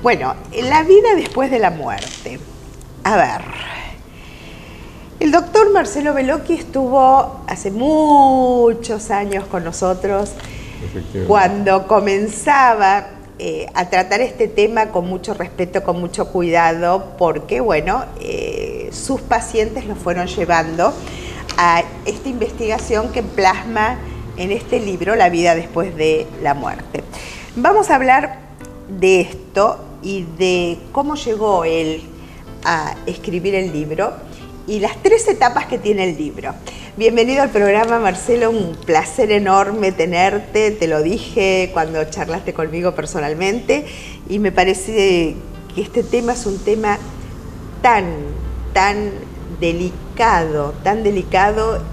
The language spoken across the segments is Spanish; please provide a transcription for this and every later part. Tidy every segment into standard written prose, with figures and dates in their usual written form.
Bueno, la vida después de la muerte. A ver, el doctor Marcelo Bellocchi estuvo hace muchos años con nosotros cuando comenzaba a tratar este tema con mucho respeto, con mucho cuidado, porque, bueno, sus pacientes lo fueron llevando a esta investigación que plasma en este libro, La vida después de la muerte. Vamos a hablar de esto y de cómo llegó él a escribir el libro y las 3 etapas que tiene el libro. Bienvenido al programa, Marcelo, un placer enorme tenerte, te lo dije cuando charlaste conmigo personalmente, y me parece que este tema es un tema tan delicado,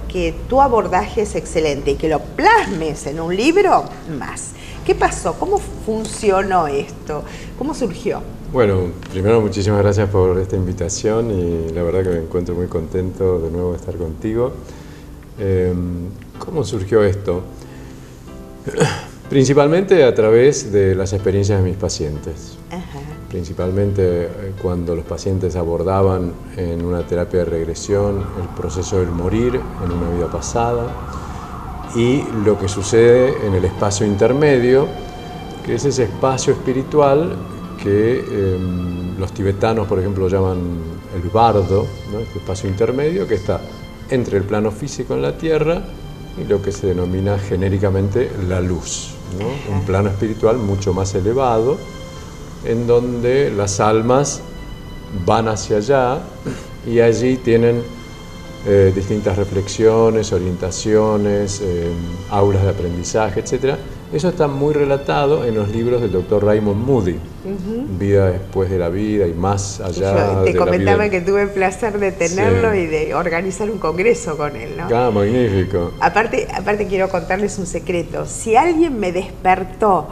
que tu abordaje es excelente y que lo plasmes en un libro más. ¿Qué pasó? ¿Cómo funcionó esto? ¿Cómo surgió? Bueno, primero muchísimas gracias por esta invitación y la verdad que me encuentro muy contento de nuevo de estar contigo. ¿Cómo surgió esto? Principalmente a través de las experiencias de mis pacientes. Ajá. Principalmente cuando los pacientes abordaban en una terapia de regresión el proceso del morir en una vida pasada y lo que sucede en el espacio intermedio, que es ese espacio espiritual que los tibetanos, por ejemplo, llaman el bardo, ¿no? Este espacio intermedio que está entre el plano físico en la Tierra y lo que se denomina genéricamente la luz, ¿no? Un plano espiritual mucho más elevado, en donde las almas van hacia allá y allí tienen distintas reflexiones, orientaciones, aulas de aprendizaje, etc. Eso está muy relatado en los libros del doctor Raymond Moody, Vida después de la vida y más allá. Yo te comentaba que tuve el placer de tenerlo, sí, y de organizar un congreso con él, ¿no? Ah, magnífico. Aparte quiero contarles un secreto. Si alguien me despertó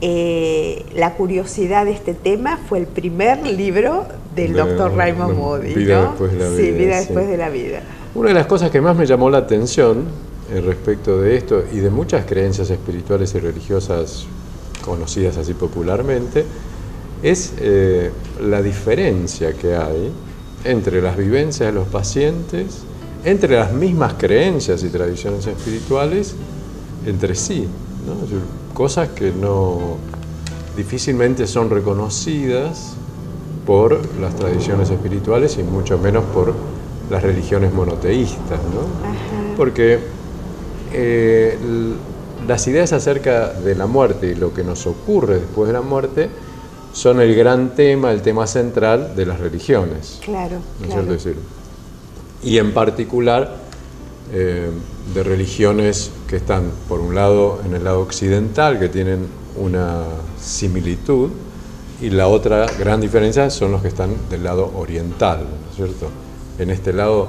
la curiosidad de este tema, fue el primer libro del doctor Raymond Moody, Vida ¿no? Después de la vida. Sí, Vida después de la vida. Una de las cosas que más me llamó la atención respecto de esto y de muchas creencias espirituales y religiosas conocidas así popularmente es la diferencia que hay entre las vivencias de los pacientes, entre las mismas creencias y tradiciones espirituales entre sí, ¿no? Es decir, cosas que difícilmente son reconocidas por las tradiciones espirituales y mucho menos por las religiones monoteístas, ¿no? Ajá. Porque las ideas acerca de la muerte y lo que nos ocurre después de la muerte son el gran tema, el tema central de las religiones. Claro, ¿no es claro. cierto? Y en particular de religiones que están, por un lado, en el lado occidental, que tienen una similitud, y la otra gran diferencia son los que están del lado oriental, ¿no es cierto? En este lado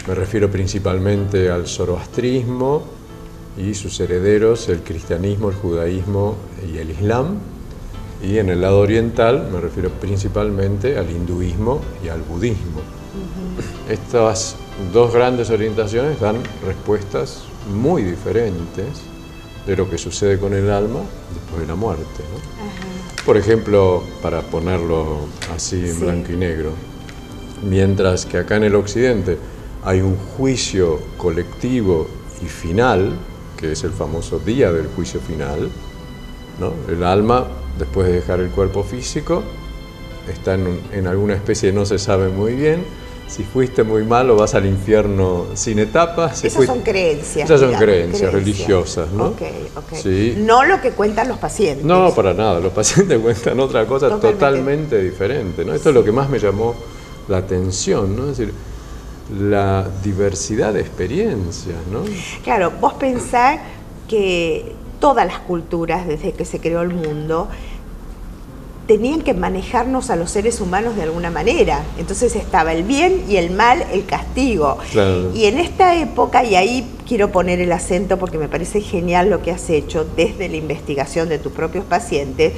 me refiero principalmente al zoroastrismo y sus herederos, el cristianismo, el judaísmo y el islam, y en el lado oriental me refiero principalmente al hinduismo y al budismo. Estas dos grandes orientaciones dan respuestas muy diferentes de lo que sucede con el alma después de la muerte, ¿no? Ajá. Por ejemplo, para ponerlo así en blanco y negro, mientras que acá en el occidente hay un juicio colectivo y final, que es el famoso día del juicio final, ¿no? El alma, después de dejar el cuerpo físico, está en alguna especie de no se sabe muy bien. Si fuiste muy malo, vas al infierno sin etapas. Esas son creencias. Esas son creencias religiosas, ¿no? Ok. Sí. No lo que cuentan los pacientes. No, para nada. Los pacientes cuentan otra cosa totalmente diferente, ¿no? Esto es lo que más me llamó la atención, ¿no? Es decir, la diversidad de experiencias, ¿no? Claro, vos pensás que todas las culturas, desde que se creó el mundo, tenían que manejarnos a los seres humanos de alguna manera. Entonces estaba el bien y el mal, el castigo. Claro. Y en esta época, y ahí quiero poner el acento porque me parece genial lo que has hecho desde la investigación de tus propios pacientes,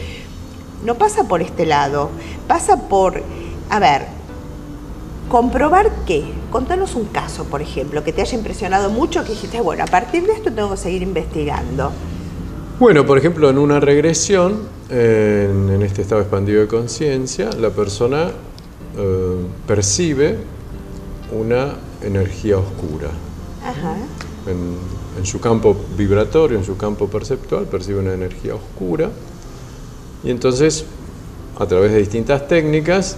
no pasa por este lado, pasa por, a ver, comprobar qué. Contanos un caso, por ejemplo, que te haya impresionado mucho, que dijiste, bueno, a partir de esto tengo que seguir investigando. Bueno, por ejemplo, en una regresión, en este estado expandido de conciencia, la persona percibe una energía oscura. Ajá. En su campo vibratorio, en su campo perceptual, percibe una energía oscura. Y entonces, a través de distintas técnicas,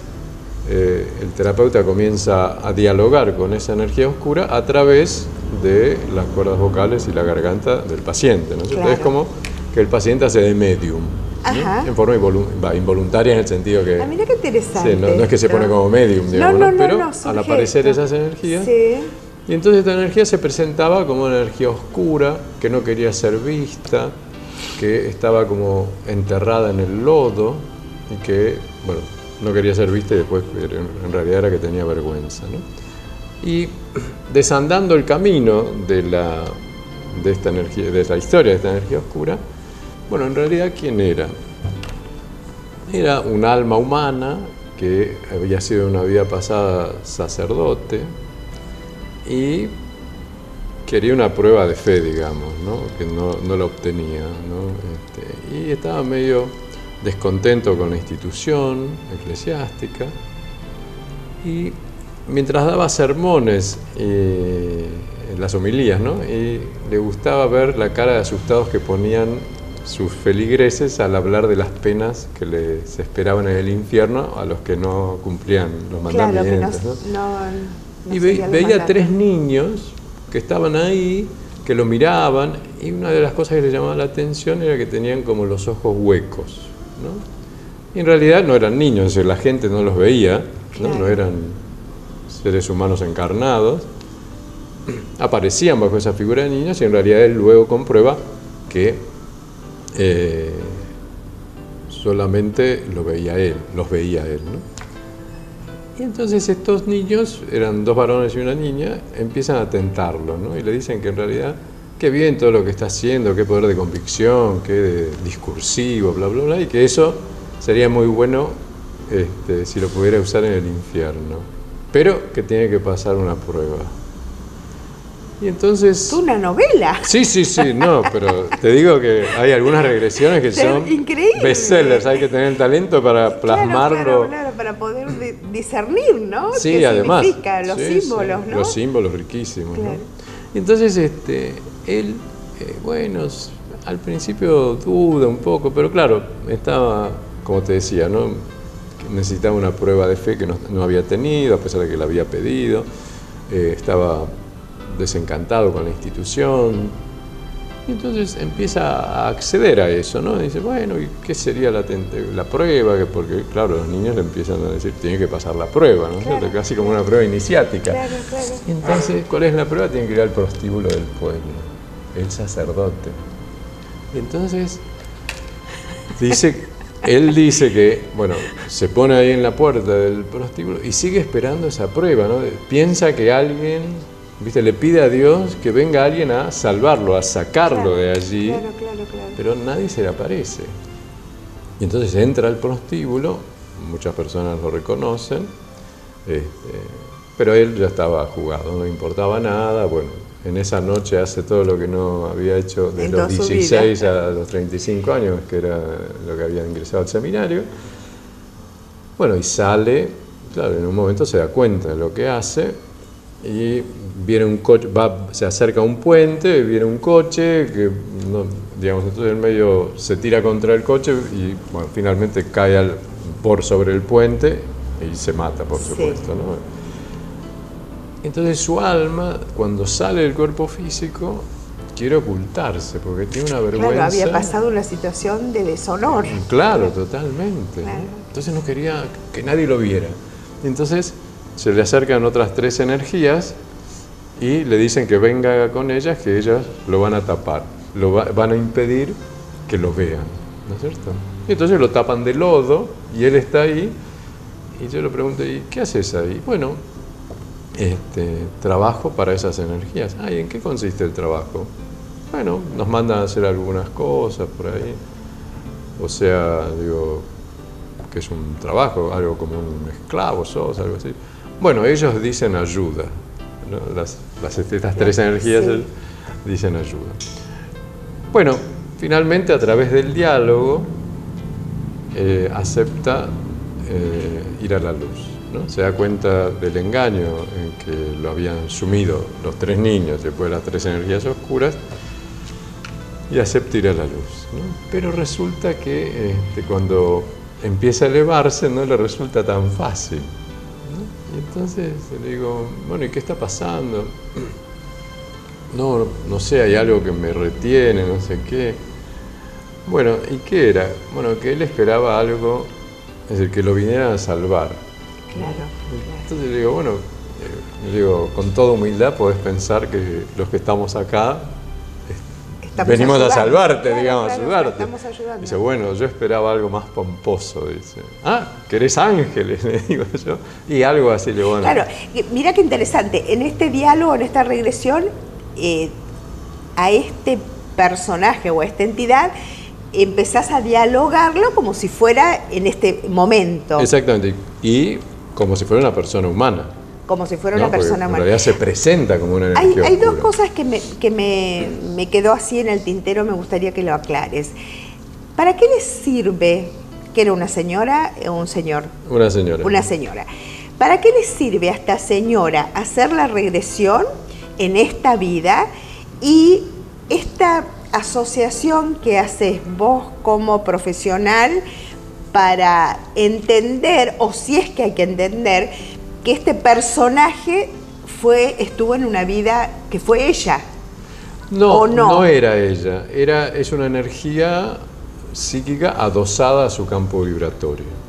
el terapeuta comienza a dialogar con esa energía oscura a través de las cuerdas vocales y la garganta del paciente, ¿no? Claro. Es como que el paciente hace de medium, ¿no? En forma involuntaria, en el sentido que... Mira qué interesante. Sí, no es que se pone como medium, digamos, no, pero al sujeto. aparecer esas energías... Sí. Y entonces esta energía se presentaba como una energía oscura, que no quería ser vista, que estaba como enterrada en el lodo y que, bueno, no quería ser vista y después en realidad era que tenía vergüenza, ¿no? Y desandando el camino de esta energía, de la historia de esta energía oscura, bueno, en realidad, ¿quién era? Era un alma humana que había sido en una vida pasada sacerdote y quería una prueba de fe, digamos, ¿no? Que no la obtenía, ¿no? Y estaba medio descontento con la institución eclesiástica y mientras daba sermones en las homilías, ¿no? Y le gustaba ver la cara de asustados que ponían sus feligreses al hablar de las penas que les esperaban en el infierno a los que no cumplían los mandamientos, claro, que ¿no? Y veía 3 niños que estaban ahí, que lo miraban, y una de las cosas que le llamaba la atención era que tenían como los ojos huecos, ¿no? Y en realidad no eran niños, la gente no los veía, ¿no? Claro. No eran seres humanos encarnados, aparecían bajo esa figura de niños y en realidad él luego comprueba que solamente los veía él, ¿no? Y entonces estos niños, eran 2 varones y una niña, empiezan a tentarlo, ¿no? Y le dicen que en realidad, qué bien todo lo que está haciendo, qué poder de convicción, qué discursivo, bla, bla, bla, y que eso sería muy bueno si lo pudiera usar en el infierno, pero que tiene que pasar una prueba. Y entonces... ¿Una novela? Sí, no, pero te digo que hay algunas regresiones que son increíbles. Bestsellers, hay que tener el talento para plasmarlo. Claro, para poder discernir, ¿no? Sí, ¿Qué además. significa? Los símbolos, ¿no? Los símbolos riquísimos, claro. ¿no? Y entonces él, bueno, al principio duda un poco, pero claro, estaba, como te decía, ¿no? Necesitaba una prueba de fe que no había tenido, a pesar de que la había pedido, estaba desencantado con la institución, y entonces empieza a acceder a eso, ¿no? Y dice, bueno, ¿y qué sería la prueba? Porque, claro, los niños le empiezan a decir, tiene que pasar la prueba, ¿no? Claro. Casi como una prueba iniciática. Claro. Y entonces, ¿cuál es la prueba? Tiene que ir al prostíbulo del pueblo, el sacerdote. Y entonces, él dice que, bueno, se pone ahí en la puerta del prostíbulo y sigue esperando esa prueba, ¿no? Piensa que alguien, ¿viste? Le pide a Dios que venga alguien a salvarlo, a sacarlo de allí, claro. pero nadie se le aparece. Y entonces entra al prostíbulo, muchas personas lo reconocen, pero él ya estaba jugado, no le importaba nada. Bueno, en esa noche hace todo lo que no había hecho desde los 16 a los 35 años, que era lo que había ingresado al seminario. Bueno, y sale, claro, en un momento se da cuenta de lo que hace, y viene un coche, se acerca a un puente, viene un coche que, digamos, entonces en medio se tira contra el coche y, bueno, finalmente cae por sobre el puente y se mata, por supuesto, ¿no? Entonces su alma, cuando sale del cuerpo físico, quiere ocultarse porque tiene una vergüenza. Claro, había pasado una situación de deshonor. Claro, totalmente. Claro. Entonces no quería que nadie lo viera. Entonces se le acercan otras 3 energías y le dicen que venga con ellas, que ellas lo van a tapar, van a impedir que lo vean, ¿no es cierto? Y entonces lo tapan de lodo y él está ahí, y yo le pregunto, ¿y qué haces ahí? Bueno, trabajo para esas energías. ¿Y en qué consiste el trabajo? Bueno, nos mandan a hacer algunas cosas por ahí, o sea, digo, que es un trabajo, algo como un esclavo sos, algo así. Bueno, ellos dicen ayuda, ¿no? Estas 3 energías dicen ayuda. Bueno, finalmente, a través del diálogo, acepta ir a la luz, ¿no? Se da cuenta del engaño en que lo habían sumido los 3 niños, después de las 3 energías oscuras, y acepta ir a la luz, ¿no? Pero resulta que cuando empieza a elevarse no le resulta tan fácil, ¿no? Y entonces le digo, bueno, ¿y qué está pasando? No sé, hay algo que me retiene, no sé qué. Bueno, ¿y qué era? Bueno, que él esperaba algo, es decir, que lo vinieran a salvar. Claro. Entonces le digo, bueno, con toda humildad podés pensar que los que estamos acá venimos a salvarte, claro, digamos, a ayudarte. Estamos ayudando. Dice, bueno, yo esperaba algo más pomposo, dice. Ah, ¿querés ángeles? Le digo yo. Y algo así, le digo, bueno. Claro, mira qué interesante, en este diálogo, en esta regresión, a este personaje o a esta entidad, empezás a dialogarlo como si fuera en este momento. Exactamente, y como si fuera una persona humana. Como si fuera una persona humana. En realidad se presenta como una energía Hay 2 oscura. cosas que me quedó así en el tintero, me gustaría que lo aclares. ¿Para qué les sirve, que era una señora o un señor? Una señora. Una señora. ¿Para qué les sirve a esta señora hacer la regresión en esta vida y esta asociación que haces vos como profesional para entender, o si es que hay que entender, que este personaje estuvo en una vida que fue ella? No, no era ella. Es una energía psíquica adosada a su campo vibratorio.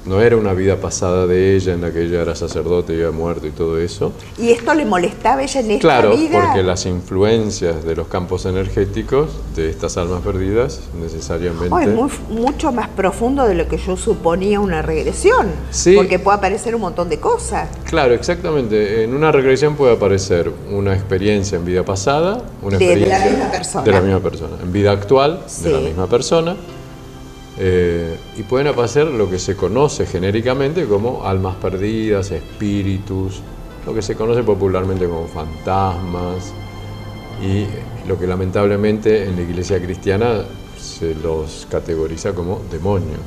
No era una vida pasada de ella en la que ella era sacerdote y había muerto y todo eso. ¿Y esto le molestaba a ella en esta vida? Claro, porque las influencias de los campos energéticos de estas almas perdidas necesariamente... Es mucho más profundo de lo que yo suponía una regresión. Sí. Porque puede aparecer un montón de cosas. Claro, exactamente. En una regresión puede aparecer una experiencia en vida pasada, una experiencia de la misma persona. De la misma persona. En vida actual, Sí. de la misma persona. Y pueden aparecer lo que se conoce genéricamente como almas perdidas, espíritus, lo que se conoce popularmente como fantasmas, y lo que lamentablemente en la iglesia cristiana se los categoriza como demonios.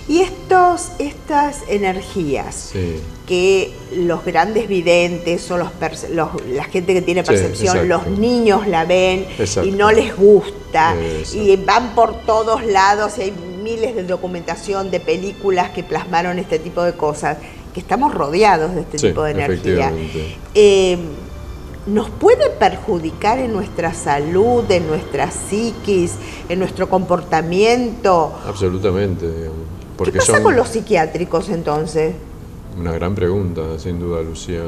Y estas energías, Sí. que los grandes videntes o la gente que tiene percepción, Sí, los niños la ven Exacto. y no les gusta, Exacto. y van por todos lados y hay miles de documentación, de películas que plasmaron este tipo de cosas, que estamos rodeados de este tipo de energía. ¿Nos puede perjudicar en nuestra salud, en nuestra psiquis, en nuestro comportamiento? Absolutamente, digamos. Porque ¿Qué pasa con los psiquiátricos entonces? Una gran pregunta, sin duda, Lucía.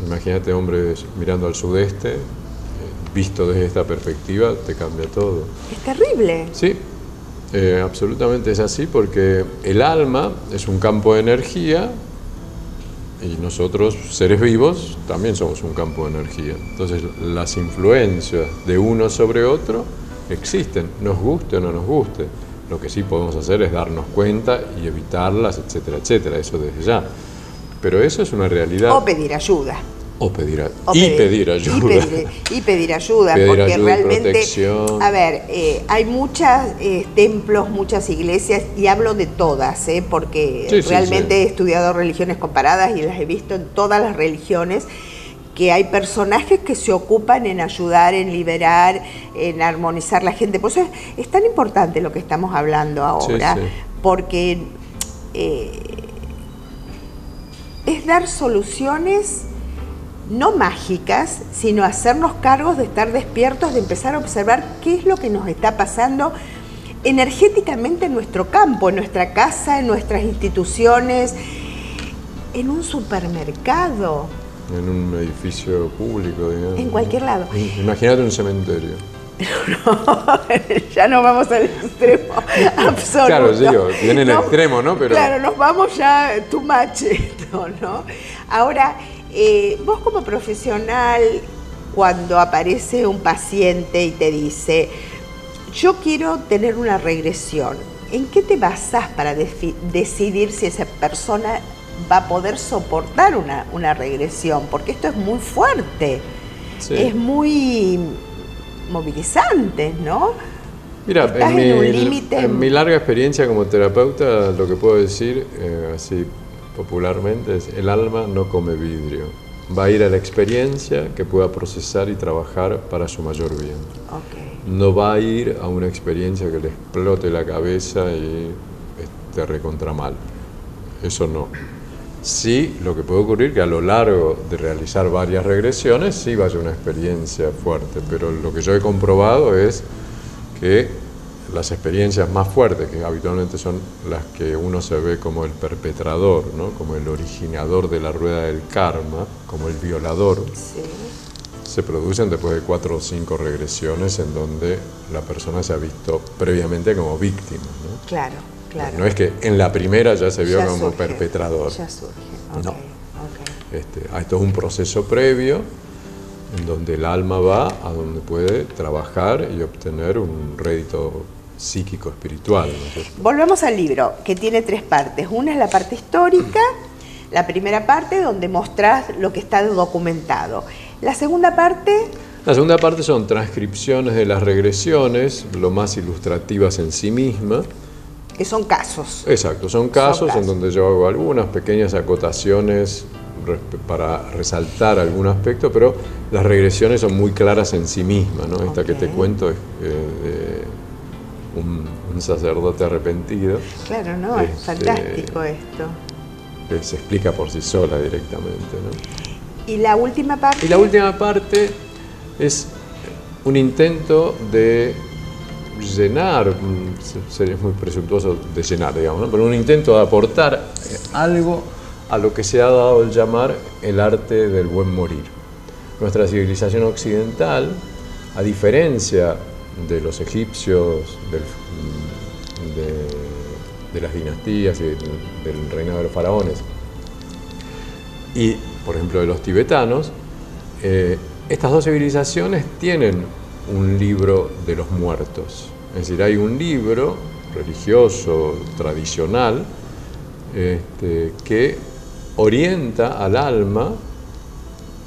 Imagínate hombres mirando al sudeste, visto desde esta perspectiva, te cambia todo. Es terrible. Sí, absolutamente es así, porque el alma es un campo de energía y nosotros, seres vivos, también somos un campo de energía. Entonces, las influencias de uno sobre otro existen, nos guste o no nos guste. Lo que sí podemos hacer es darnos cuenta y evitarlas, etcétera, etcétera, eso desde ya. Pero eso es una realidad. O pedir ayuda. Pedir ayuda. Pedir ayuda, Pedir porque ayuda y realmente, protección. a ver, hay muchos templos, muchas iglesias, y hablo de todas, porque Sí, realmente sí. he estudiado religiones comparadas y las he visto en todas las religiones, que hay personajes que se ocupan en ayudar, en liberar, en armonizar la gente. Por eso es tan importante lo que estamos hablando ahora, Sí. porque es dar soluciones no mágicas, sino hacernos cargos de estar despiertos, de empezar a observar qué es lo que nos está pasando energéticamente en nuestro campo, en nuestra casa, en nuestras instituciones, en un supermercado. En un edificio público, digamos. En cualquier lado. Imagínate un cementerio. No, ya nos vamos al extremo absoluto. Claro, digo, viene el extremo, ¿no? Pero... Claro, nos vamos ya too much, ¿no? Ahora, vos como profesional, cuando aparece un paciente y te dice, yo quiero tener una regresión, ¿en qué te basás para decidir si esa persona va a poder soportar una regresión? Porque esto es muy fuerte, Sí. es muy movilizantes, ¿no? Mira, Estás en un límite. en mi larga experiencia como terapeuta, lo que puedo decir, así popularmente, es: el alma no come vidrio. Va a ir a la experiencia que pueda procesar y trabajar para su mayor bien. Okay. No va a ir a una experiencia que le explote la cabeza y esté recontra mal. Eso no. Sí, lo que puede ocurrir que a lo largo de realizar varias regresiones sí vaya una experiencia fuerte, pero lo que yo he comprobado es que las experiencias más fuertes, que habitualmente son las que uno se ve como el perpetrador, ¿no? Como el originador de la rueda del karma, como el violador, Sí. se producen después de 4 o 5 regresiones en donde la persona se ha visto previamente como víctima, ¿no? Claro, claro. No es que en la primera ya se vio Ya como surge, perpetrador. Ya surge. Okay, No. okay. Esto es un proceso previo en donde el alma va a donde puede trabajar y obtener un rédito psíquico espiritual, ¿no es cierto? Volvemos al libro, que tiene 3 partes. Una es la parte histórica, la primera parte donde mostrás lo que está documentado. La segunda parte... La segunda parte son transcripciones de las regresiones, lo más ilustrativas en sí mismas. que son casos. Exacto, son casos en donde yo hago algunas pequeñas acotaciones para resaltar algún aspecto, pero las regresiones son muy claras en sí mismas, ¿no? Esta que te cuento es de un sacerdote arrepentido. Claro, ¿no? Es fantástico esto. Que se explica por sí sola directamente, ¿no? ¿Y la última parte? Y la última parte es un intento de llenar, sería muy presuntuoso de llenar, digamos, ¿no? Pero un intento de aportar algo a lo que se ha dado el llamar el arte del buen morir. Nuestra civilización occidental, a diferencia de los egipcios, de las dinastías y del reinado de los faraones, y por ejemplo de los tibetanos, estas dos civilizaciones tienen un libro de los muertos. Es decir, hay un libro religioso, tradicional, que orienta al alma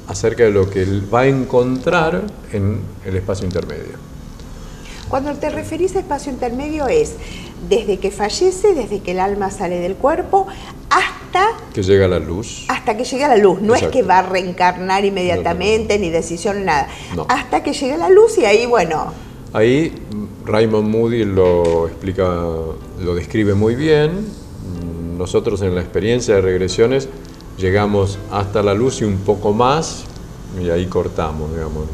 acerca de lo que él va a encontrar en el espacio intermedio. Cuando te referís a espacio intermedio es desde que fallece, desde que el alma sale del cuerpo, hasta que llega a la luz. Hasta que llega la luz. No Exacto. Es que va a reencarnar inmediatamente, ni decisión, nada. No. Hasta que llega la luz y ahí, bueno... Ahí Raymond Moody lo explica, lo describe muy bien. Nosotros en la experiencia de regresiones llegamos hasta la luz y un poco más, y ahí cortamos, digamos.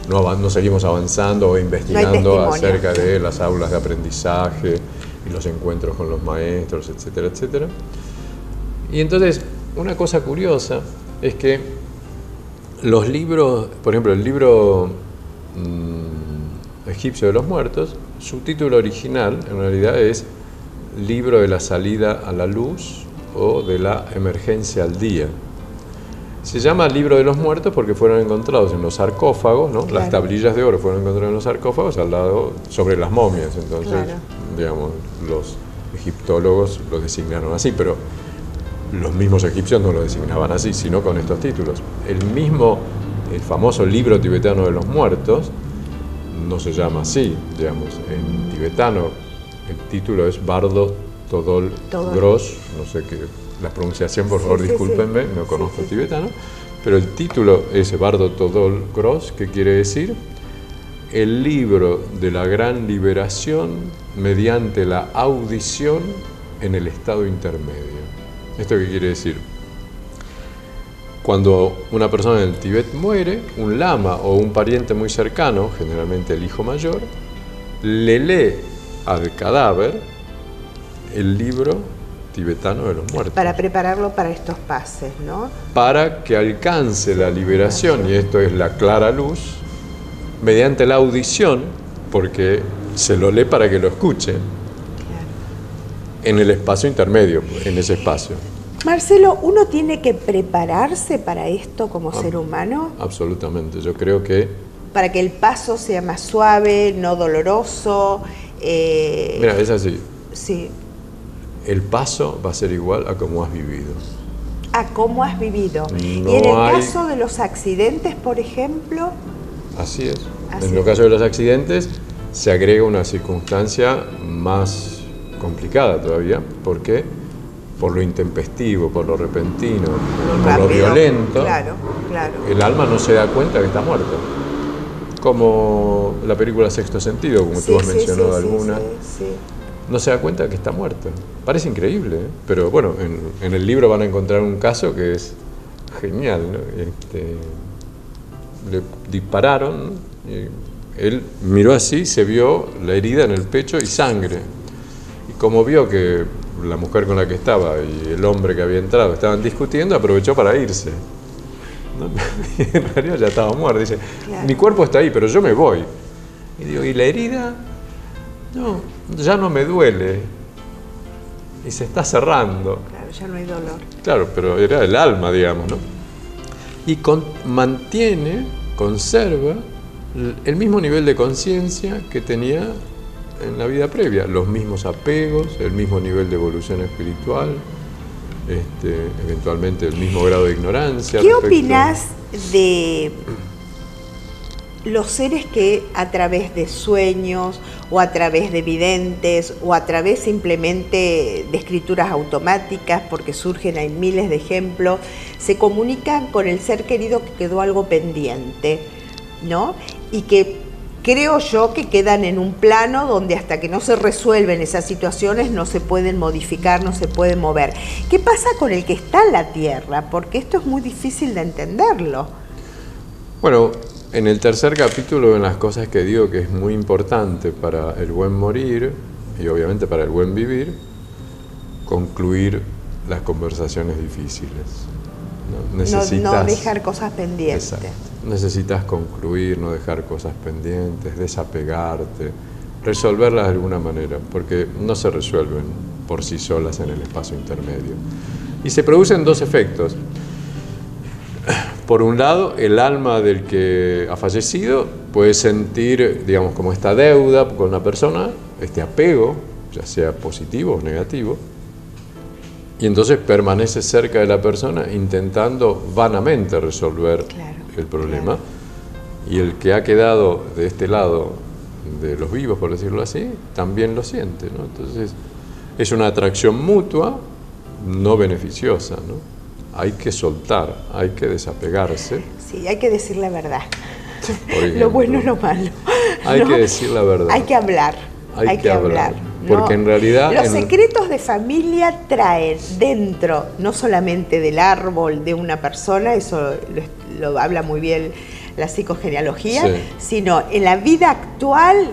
No seguimos avanzando o investigando acerca de las aulas de aprendizaje y los encuentros con los maestros, etcétera, etcétera. Y entonces, una cosa curiosa es que los libros, por ejemplo, el libro egipcio de los muertos, su título original en realidad es Libro de la salida a la luz o de la emergencia al día. Se llama Libro de los Muertos porque fueron encontrados en los sarcófagos, ¿no? Claro. Las tablillas de oro fueron encontradas en los sarcófagos al lado, sobre las momias. Entonces, claro, digamos, los egiptólogos los designaron así, pero los mismos egipcios no lo designaban así, sino con estos títulos. El famoso Libro tibetano de los muertos no se llama así, digamos. En tibetano el título es Bardo Todol Gros, no sé qué, la pronunciación, por favor, discúlpenme, no conozco tibetano, pero el título es Bardo Todol Gros, que quiere decir el libro de la gran liberación mediante la audición en el estado intermedio. ¿Esto qué quiere decir? Cuando una persona en el Tíbet muere, un lama o un pariente muy cercano, generalmente el hijo mayor, le lee al cadáver el libro tibetano de los muertos. Para prepararlo para estos pases, ¿no? Para que alcance la liberación, y esto es la clara luz, mediante la audición, porque se lo lee para que lo escuche, claro, en el espacio intermedio, en ese espacio. Marcelo, ¿uno tiene que prepararse para esto como ser humano? Absolutamente, yo creo que... Para que el paso sea más suave, no doloroso. Mira, es así. Sí. El paso va a ser igual a cómo has vivido. A cómo has vivido. No y en el caso de los accidentes, por ejemplo... Así es. En los casos de los accidentes se agrega una circunstancia más complicada todavía, porque por lo intempestivo, por lo repentino, por lo violento, claro. el alma no se da cuenta que está muerta. Como la película Sexto Sentido, como tú has mencionado alguna, no se da cuenta que está muerta. Parece increíble, ¿eh? Pero bueno, en el libro van a encontrar un caso que es genial, ¿no? Le dispararon, ¿no? Él miró así, se vio la herida en el pecho y sangre. Y como vio que la mujer con la que estaba y el hombre que había entrado estaban discutiendo, aprovechó para irse. ¿No? En realidad ya estaba muerto. Dice, mi cuerpo está ahí, pero yo me voy. Y digo, ¿y la herida? No, ya no me duele. Y se está cerrando. Claro, ya no hay dolor. Claro, pero era el alma, digamos, ¿no? Y conserva el mismo nivel de conciencia que tenía en la vida previa, los mismos apegos, el mismo nivel de evolución espiritual, eventualmente el mismo grado de ignorancia. ¿Qué opinás de los seres que a través de sueños o a través de videntes o a través simplemente de escrituras automáticas, porque surgen, hay miles de ejemplos, se comunican con el ser querido que quedó algo pendiente, ¿no? Y que creo yo que quedan en un plano donde hasta que no se resuelven esas situaciones no se pueden modificar, no se pueden mover? ¿Qué pasa con el que está en la Tierra? Porque esto es muy difícil de entenderlo. Bueno, en el tercer capítulo, en las cosas que digo que es muy importante para el buen morir y obviamente para el buen vivir, concluir las conversaciones difíciles. No dejar cosas pendientes. Exacto. Necesitas concluir, no dejar cosas pendientes, desapegarte, resolverlas de alguna manera, porque no se resuelven por sí solas en el espacio intermedio. Y se producen dos efectos. Por un lado, el alma del que ha fallecido puede sentir, digamos, como esta deuda con la persona, este apego, ya sea positivo o negativo, y entonces permanece cerca de la persona intentando vanamente resolver el problema. Y el que ha quedado de este lado de los vivos, por decirlo así, también lo siente, ¿no? Entonces, es una atracción mutua, no beneficiosa, ¿no? Hay que soltar, hay que desapegarse. Sí, hay que decir la verdad. Por ejemplo, lo bueno y lo malo. Hay que decir la verdad. Hay que hablar. Hay que hablar. Porque en realidad... Los secretos de familia traen dentro, no solamente del árbol de una persona, eso lo habla muy bien la psicogenealogía, sino en la vida actual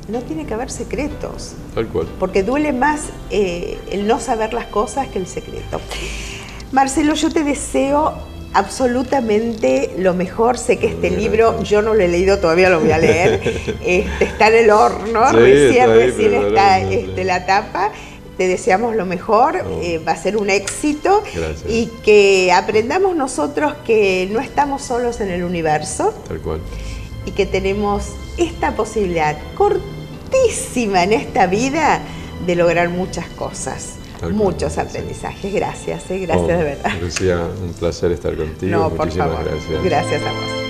no tiene que haber secretos. Tal cual. Porque duele más el no saber las cosas que el secreto. Marcelo, yo te deseo absolutamente lo mejor. Sé que este libro, yo no lo he leído, todavía lo voy a leer. Está en el horno, recién está la tapa. Te deseamos lo mejor, va a ser un éxito. Gracias. Y que aprendamos nosotros que no estamos solos en el universo. Tal cual. Y que tenemos esta posibilidad cortísima en esta vida de lograr muchas cosas. Muchos aprendizajes. Gracias, gracias de verdad. Lucía, un placer estar contigo. No, por Muchísimas favor. gracias. Gracias a vos.